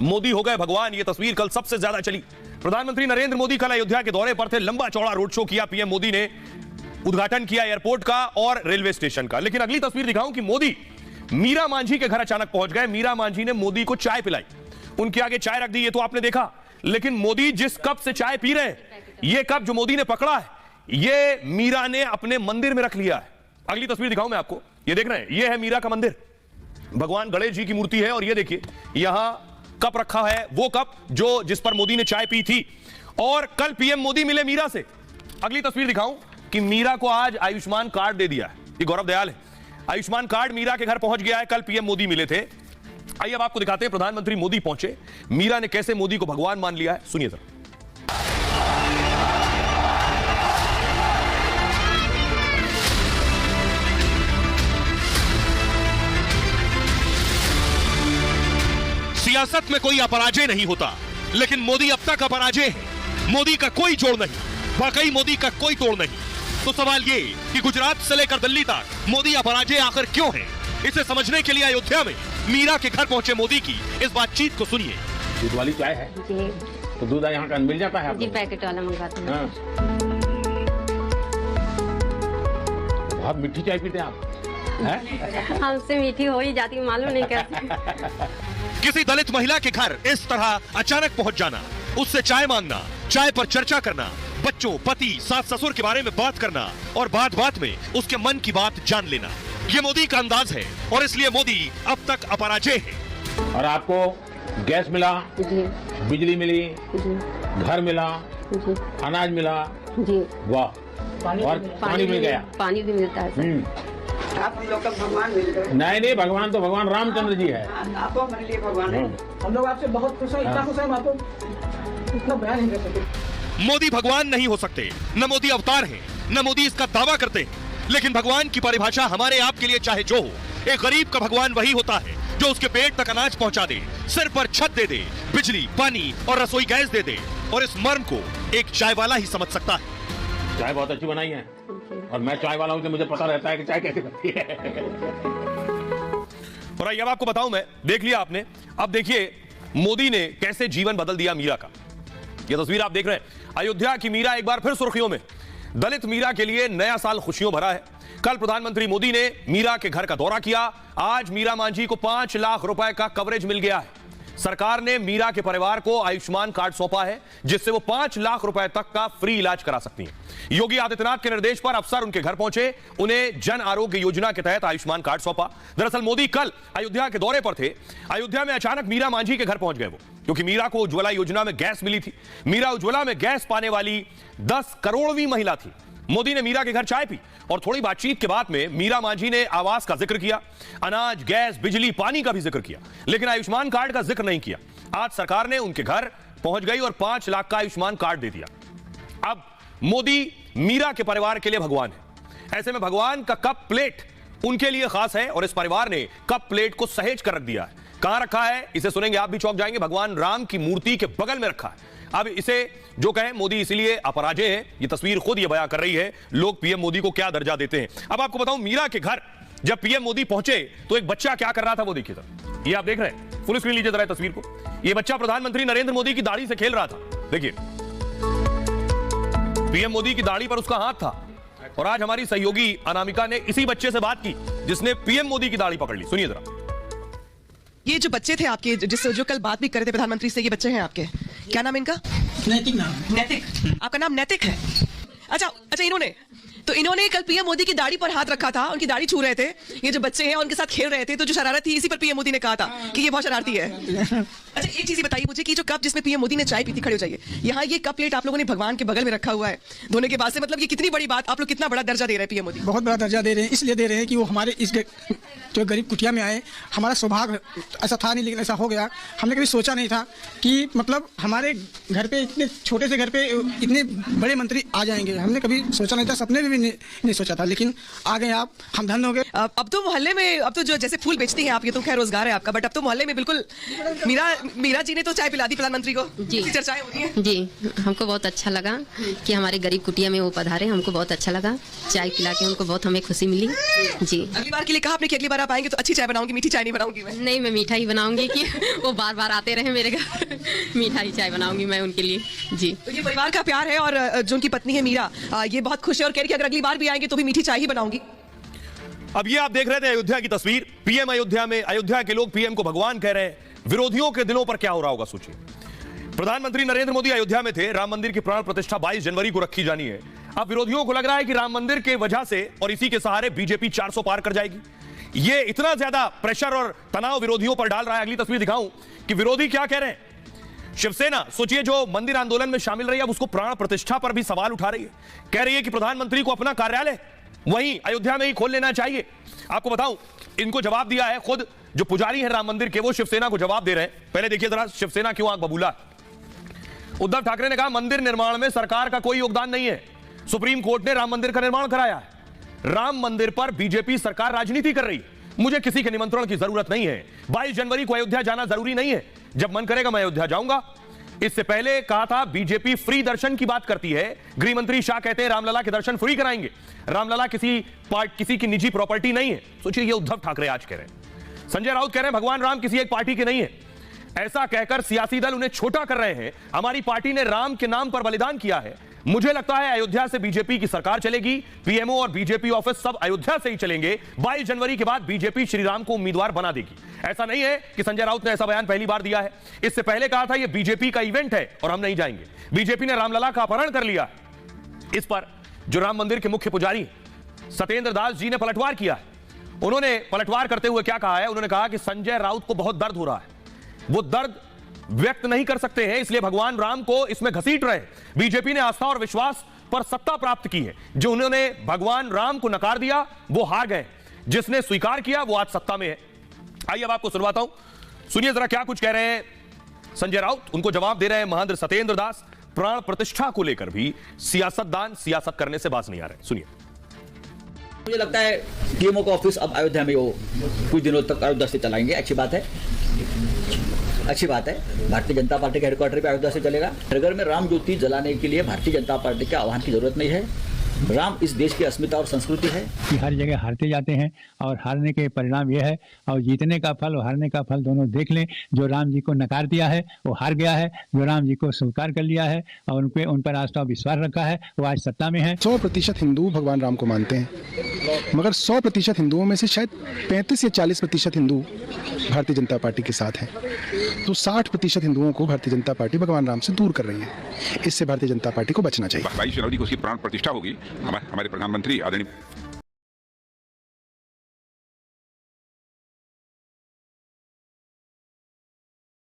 मोदी हो गए भगवान, ये तस्वीर कल सबसे ज्यादा चली। प्रधानमंत्री नरेंद्र मोदी कल अयोध्या के दौरे पर थे। लंबा चौड़ा रोड शो किया पीएम मोदी ने, उद्घाटन किया एयरपोर्ट का और रेलवे स्टेशन का। लेकिन अगली तस्वीर दिखाऊं कि मोदी मीरा मांझी के घर अचानक पहुंच गए। मीरा मांझी ने मोदी को चाय पिलाई, उनके आगे चाय रख दी, ये तो आपने देखा। लेकिन मोदी जिस कप से चाय पी रहे हैं, ये कप जो मोदी ने पकड़ा है, ये मीरा ने अपने मंदिर में रख लिया है। अगली तस्वीर दिखाऊं मैं आपको, ये देख रहे हैं, ये है मीरा का मंदिर, भगवान गणेश जी की मूर्ति है और ये देखिए यहां कप रखा है, वो कप जिस पर मोदी ने चाय पी थी। और कल पीएम मोदी मिले मीरा से। अगली तस्वीर दिखाऊं कि मीरा को आज आयुष्मान कार्ड दे दिया है, ये गौरव दयाल है। आयुष्मान कार्ड मीरा के घर पहुंच गया है, कल पीएम मोदी मिले थे। आइए अब आपको दिखाते हैं प्रधानमंत्री मोदी पहुंचे, मीरा ने कैसे मोदी को भगवान मान लिया है, सुनिए जरा। सियासत में कोई अपराजय नहीं होता, लेकिन मोदी अब तक अपराजय है। मोदी का कोई जोड़ नहीं, वाकई मोदी का कोई तोड़ नहीं। तो सवाल ये कि गुजरात से लेकर दिल्ली तक मोदी अपराजय आखिर क्यों है, इसे समझने के लिए अयोध्या में मीरा के घर पहुंचे मोदी की इस बातचीत को सुनिए। दूध वाली चाय है जी, तो दूध यहाँ का मिल जाता है जी, पैकेट वाला मंगवाते हैं। बहुत मीठी चाय पीते हैं आप हैं? हमसे मीठी हो ही जाती, मालूम नहीं कैसे। किसी दलित महिला के घर इस तरह अचानक पहुंच जाना, उससे चाय मांगना, चाय पर चर्चा करना, बच्चों, पति, सास ससुर के बारे में बात करना और बात बात में उसके मन की बात जान लेना, ये मोदी का अंदाज है और इसलिए मोदी अब तक अपराजय है। और आपको गैस मिला जी, बिजली मिली जी, घर मिला जी, अनाज मिला, जी, वाह, और पानी मिल गया, पानी भी मिलता है सर। आप हम लोग का भगवान मिल गए। नहीं भगवान तो भगवान रामचंद्र जी है। आपको हमारे लिए भगवान है। हम लोग आपसे बहुत खुश हैं, इतना खुश हैं आप तो इतना बयान नहीं कर सकते। मोदी भगवान नहीं हो सकते, न मोदी अवतार है, न मोदी इसका दावा करते हैं। लेकिन भगवान की परिभाषा हमारे आपके लिए चाहे जो हो, एक गरीब का भगवान वही होता है जो उसके पेट तक अनाज पहुंचा दे, सिर पर छत दे दे, बिजली, पानी और रसोई गैस दे दे। और इस मर्म को एक चाय वाला ही समझ सकता है। चाय बहुत अच्छी बनाई है और मैं चाय वाला हूँ तो मुझे पता रहता है कि चाय कैसे बनती है। और आइए अब आपको बताऊं मैं, देख लिया आपने, अब देखिए मोदी ने कैसे जीवन बदल दिया मीरा का। यह तस्वीर आप देख रहे हैं, अयोध्या की मीरा एक बार फिर सुर्खियों में। दलित मीरा के लिए नया साल खुशियों भरा है। कल प्रधानमंत्री मोदी ने मीरा के घर का दौरा किया। आज मीरा मांझी को 5 लाख रुपए का कवरेज मिल गया है। सरकार ने मीरा के परिवार को आयुष्मान कार्ड सौंपा है, जिससे वो 5 लाख रुपए तक का फ्री इलाज करा सकती हैं। योगी आदित्यनाथ के निर्देश पर अफसर उनके घर पहुंचे, उन्हें जन आरोग्य योजना के तहत आयुष्मान कार्ड सौंपा। दरअसल मोदी कल अयोध्या के दौरे पर थे। अयोध्या में अचानक मीरा मांझी के घर पहुंच गए वो, क्योंकि मीरा को उज्ज्वला योजना में गैस मिली थी। मीरा उज्ज्वला में गैस पाने वाली 10 करोड़वीं महिला थी। मोदी ने मीरा के घर चाय पी और थोड़ी बातचीत के बाद में मीरा मांझी ने आवास का जिक्र किया, अनाज, गैस, बिजली, पानी का भी जिक्र किया, लेकिन आयुष्मान कार्ड का जिक्र नहीं किया। आज सरकार ने उनके घर पहुंच गई और 5 लाख का आयुष्मान कार्ड दे दिया। अब मोदी मीरा के परिवार के लिए भगवान है। ऐसे में भगवान का कप प्लेट उनके लिए खास है और इस परिवार ने कप प्लेट को सहेज कर रख दिया है। कहां रखा है इसे सुनेंगे आप भी चौंक जाएंगे। भगवान राम की मूर्ति के बगल में रखा है। अब इसे जो कहें मोदी इसलिए अपराजय है, ये तस्वीर खुद ये बयां कर रही है लोग पीएम मोदी को क्या दर्जा देते हैं। अब आपको बताऊं, मीरा के घर जब पीएम मोदी पहुंचे तो एक बच्चा क्या कर रहा था वो देखिए जरा। ये आप देख रहे हैं, फुल स्क्रीन लीजिए जरा तस्वीर को। ये बच्चा प्रधानमंत्री नरेंद्र मोदी की दाढ़ी से खेल रहा था, देखिए पीएम मोदी की दाढ़ी पर उसका हाथ था। और आज हमारी सहयोगी अनामिका ने इसी बच्चे से बात की जिसने पीएम मोदी की दाढ़ी पकड़ ली, सुनिए जरा। ये जो बच्चे थे आपके, जिससे जो कल बात भी कर रहे थे प्रधानमंत्री से, ये बच्चे हैं आपके, क्या नाम इनका? नैतिक नाम है। नैतिक, आपका नाम नैतिक है? अच्छा, इन्होंने कल पीएम मोदी की दाढ़ी पर हाथ रखा था, उनकी दाढ़ी छू रहे थे। ये जो बच्चे हैं उनके साथ खेल रहे थे, तो जो शरारत थी इसी पर पीएम मोदी ने कहा था कि ये बहुत शरारती है। अच्छा, एक चीज बताइए मुझे कि जो कप जिसमें पीएम मोदी ने चाय पी थी, खड़े हो जाइए, यहाँ ये कप प्लेट आप लोगों ने भगवान के बगल में रखा हुआ है धोने के बाद से, मतलब ये कितनी बड़ी बात, आप लोग कितना बड़ा दर्जा दे रहे हैं पीएम मोदी? बहुत बड़ा दर्जा दे रहे हैं, इसलिए दे रहे हैं कि वो हमारे इस जो गरीब कुटिया में आए। हमारा सौभाग्य ऐसा था नहीं, लेकिन ऐसा हो गया। हमने कभी सोचा नहीं था कि मतलब हमारे घर पे, इतने छोटे से घर पे इतने बड़े मंत्री आ जाएंगे। हमने कभी सोचा नहीं था, सपने में में भी नहीं सोचा था, लेकिन आ गए आप, हम धन्य हो गए। अब तो मोहल्ले में, अब तो जो जैसे फूल बेचती हैं आप, ये तो खैर रोजगार है आपका, बट अब तो मोहल्ले में बिल्कुल मीरा जी ने तो चाय पिला दी प्रधानमंत्री को, जी। चर्चाएं होती हैं। जी, हमको बहुत अच्छा लगा कि हमारे गरीब कुटिया में वो पधारे, हमको बहुत अच्छा लगा, चाय पिला के उनको बहुत हमें खुशी मिली। जी, अगली बार के लिए कहा आपने कि अगली बार आप आएंगे तो अच्छी चाय बनाऊंगी, मीठी चाय नहीं बनाऊंगी मैं। नहीं, मैं मीठा ही बनाऊंगी कि वो बार बार आते रहे मेरे घर, मीठा ही चाय बनाऊंगी मैं उनके लिए। जी, तो ये परिवार का प्यार है, और जो उनकी पत्नी है मीरा, ये बहुत खुश है और कह रही कि अगर अगली बार भी आएंगे तो भी मीठी चाय ही बनाऊंगी। अब ये आप देख रहे थे अयोध्या की तस्वीर, पीएम अयोध्या में, अयोध्या के लोग पीएम को भगवान कह रहे हैं। विरोधियों के दिलों पर क्या हो रहा होगा सोचिए। प्रधानमंत्री नरेंद्र मोदी अयोध्या में थे, राम मंदिर की प्राण प्रतिष्ठा 22 जनवरी को रखी जानी है। अब विरोधियों को लग रहा है कि राम मंदिर के वजह से और इसी के सहारे बीजेपी 400 पार कर जाएगी। ये इतना ज्यादा प्रेशर और तनाव विरोधियों पर डाल रहा है। अगली तस्वीर दिखाऊं कि विरोधी क्या कह रहे हैं। शिवसेना, सोचिए, जो मंदिर आंदोलन में शामिल रही, अब उसको प्राण प्रतिष्ठा पर भी सवाल उठा रही है। कह रही है कि प्रधानमंत्री को अपना कार्यालय वहीं अयोध्या में ही खोल लेना चाहिए। आपको बताऊं, इनको जवाब दिया है खुद जो पुजारी हैं राम मंदिर के, वो शिवसेना को जवाब दे रहे हैं। पहले देखिए जरा शिवसेना क्यों आंख बबूला। उद्धव ठाकरे ने कहा मंदिर निर्माण में सरकार का कोई योगदान नहीं है, सुप्रीम कोर्ट ने राम मंदिर का निर्माण कराया है। राम मंदिर पर बीजेपी सरकार राजनीति कर रही है, मुझे किसी के निमंत्रण की जरूरत नहीं है। 22 जनवरी को अयोध्या जाना जरूरी नहीं है, जब मन करेगा मैं अयोध्या जाऊंगा। इससे पहले कहा था बीजेपी फ्री दर्शन की बात करती है। गृह मंत्री शाह कहते हैं रामलला के दर्शन फ्री कराएंगे। रामलला किसी की निजी प्रॉपर्टी नहीं है। सोचिए, ये उद्धव ठाकरे आज कह रहे हैं। संजय राउत कह रहे हैं भगवान राम किसी एक पार्टी के नहीं है। ऐसा कहकर सियासी दल उन्हें छोटा कर रहे हैं। हमारी पार्टी ने राम के नाम पर बलिदान किया है। मुझे लगता है अयोध्या से बीजेपी की सरकार चलेगी, पीएमओ और बीजेपी ऑफिस सब अयोध्या से ही चलेंगे। 22 जनवरी के बाद बीजेपी श्री राम को उम्मीदवार बना देगी। ऐसा नहीं है कि संजय राउत ने ऐसा बयान पहली बार दिया है। इससे पहले कहा था यह बीजेपी का इवेंट है और हम नहीं जाएंगे। बीजेपी ने रामलला का अपहरण कर लिया। इस पर जो राम मंदिर के मुख्य पुजारी सत्येंद्र दास जी ने पलटवार किया है। उन्होंने पलटवार करते हुए क्या कहा है, उन्होंने कहा कि संजय राउत को बहुत दर्द हो रहा है, वो दर्द व्यक्त नहीं कर सकते हैं, इसलिए भगवान राम को इसमें घसीट रहे। बीजेपी ने आस्था और विश्वास पर सत्ता प्राप्त की है। जो उन्होंने भगवान राम को नकार दिया वो हार गए, जिसने स्वीकार किया वो आज सत्ता में है। आइए अब आपको सुनवाता हूं, सुनिए जरा क्या कुछ कह रहे हैं संजय राउत। उनको जवाब दे रहे हैं महांद्र सत्येंद्र दास। प्राण प्रतिष्ठा को लेकर भी सियासतदान सियासत करने से बाज नहीं आ रहे। सुनिए। मुझे लगता है पीएमओ का ऑफिस अब अयोध्या में वो कुछ दिनों तक अयोध्या से चलाएंगे। अच्छी बात है, अच्छी बात है। भारतीय जनता पार्टी के हेडक्वार्टर पे अयोध्या से चलेगा। नगर में राम ज्योति जलाने के लिए भारतीय जनता पार्टी के आह्वान की जरूरत नहीं है। राम इस देश की अस्मिता और संस्कृति है कि हर जगह हारते जाते हैं और हारने के परिणाम यह है, और जीतने का फल और हारने का फल दोनों देख लें। जो राम जी को नकार दिया है वो हार गया है, जो राम जी को स्वीकार कर लिया है और उन पर आस्था और विश्वास रखा है वो आज सत्ता में है। 100% हिंदू भगवान राम को मानते हैं, मगर 100% हिंदुओं में से शायद 35 या 40% हिंदू भारतीय जनता पार्टी के साथ हैं। तो 60% हिंदुओं को भारतीय जनता पार्टी भगवान राम से दूर कर रही है। इससे भारतीय जनता पार्टी को बचना चाहिए। 22 जनवरी को उसकी प्राण प्रतिष्ठा होगी। हमारे प्रधानमंत्री आदरणीय